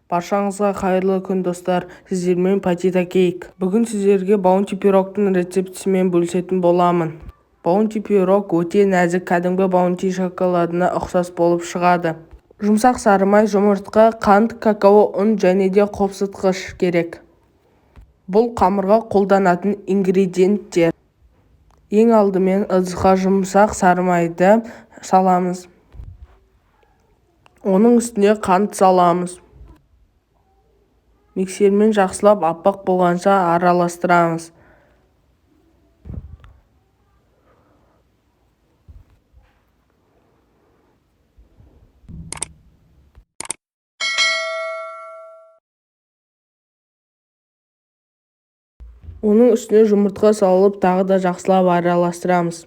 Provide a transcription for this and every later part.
Баршаңызға қайырлы күн достар, сіздермен патита кейк. Бүгін сіздерге баунти пирогтың рецептісімен бөлісетін боламын. Баунти пирог өте нәзік, кәдімгі баунти шоколадына ұқсас болып шығады. Жұмсақ сары май, жұмыртқа, қант, какао, ұн және де қопсытқыш керек. Бұл қамырға қолданатын ингредиенттер. Ең алдымен ыдысқа жұмсақ сары майды саламыз. Оның үстіне қант саламыз. Миксермен жақсылап аппақ болғанша араластырамыз. Оның үстіне жұмыртқа салып, тағы да жақсылап араластырамыз.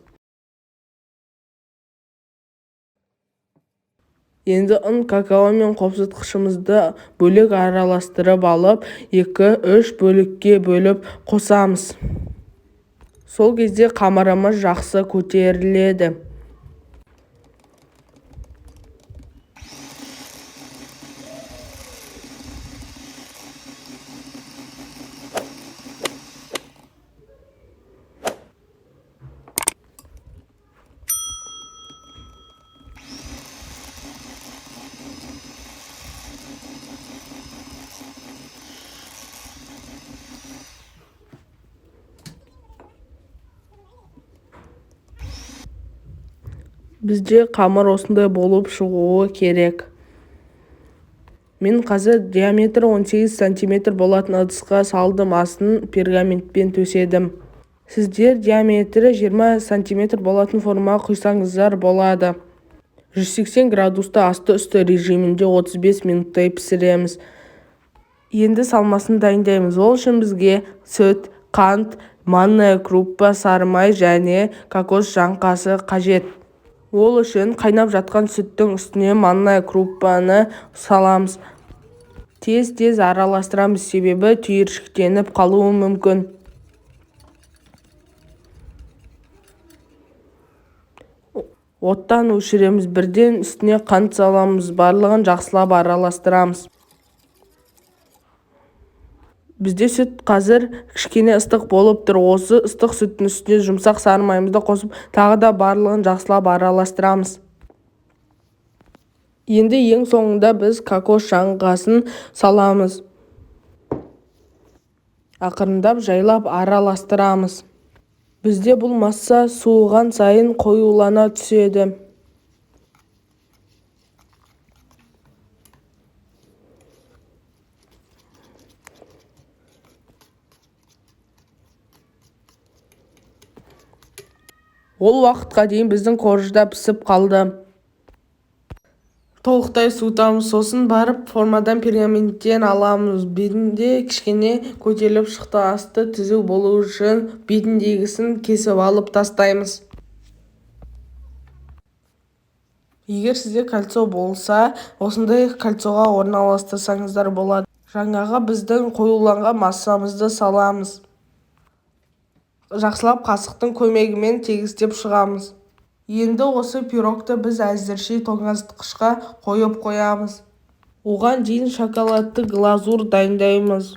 Енді ұн, какао мен қопсытқышымызды бөлек араластырып алып, 2-3 бөлікке бөліп қосамыз. Сол кезде қамырымыз жақсы көтеріледі. Бізде қамыр осындай болып шығуы керек. Мен қазір диаметрі 18 см болатын ыдысқа салдым, астын пергаментпен төседім. Сіздер диаметрі 20 см болатын формаға құйсаңыздар болады. 180 градуста асты-үсті режимінде 35 минуттай пісіреміз. Енді салмасын дайындаймыз. Ол үшін бізге сүт, қант, манная крупа, сары май және кокос жаңқасы қажет. Ол үшін қайнап жатқан сүттің үстіне манная крупаны саламыз. Тез-тез араластырамыз, себебі түйіршіктеніп қалуы мүмкін. Оттан өшіреміз, бірден үстіне қант саламыз, барлығын жақсылап араластырамыз. Бізде сүт қазір кішкене ыстық болып тұр. Осы ыстық сүттің үстіне жұмсақ сары майымызды қосып, тағы да барлығын жақсылап араластырамыз. Енді ең соңында біз кокос жаңғасын саламыз. Ақырындап жайлап араластырамыз. Бізде бұл масса суыған сайын қоюлана түседі. Ол уақытқа дейін біздің қоржында пісіп қалды. Толықтай суытамыз, сосын барып формадан пергаменттен аламыз. Бетінде кішкене көтеріліп шықты, асты түзу болу үшін бетіндегісін кесіп алып тастаймыз. Егер сізде кольцо болса, осындай кольцоға орналастырсаңыздар болады. Жаңағы біздің қоюланған массамызды саламыз. Жақсылап қасықтың көмегімен тегістеп шығамыз. Енді осы пирогты біз әзірше тоңазытқышқа қойып қоямыз. Оған дейін шоколадты глазур дайындаймыз.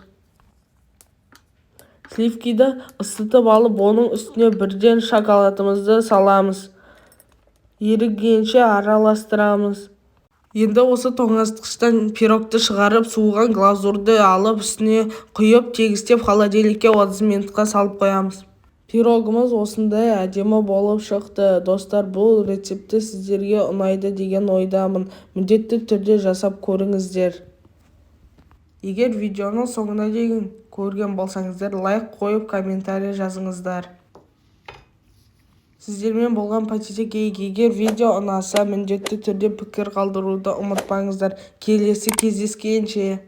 Сливкиді ысытып алып, оның үстіне бірден шоколадымызды саламыз. Ерігенше араластырамыз. Енді осы тоңазытқыштан пирогты шығарып, суыған глазурды алып, үстіне құйып, тегістеп холодильникке 30 минутқа салып қоямыз. Пирогымыз осындай әдемі болып шықты. Достар, бұл рецепті сіздерге ұнайды деген ойдамын. Міндетті түрде жасап көріңіздер. Егер видеоның соңына дейін көрген болсаңыздар, лайк қойып, комментарий жазыңыздар. Сіздермен болған патита кейк. Егер видео ұнаса, міндетті түрде пікір қалдыруды ұмытпаңыздар. Келесі кездескенше.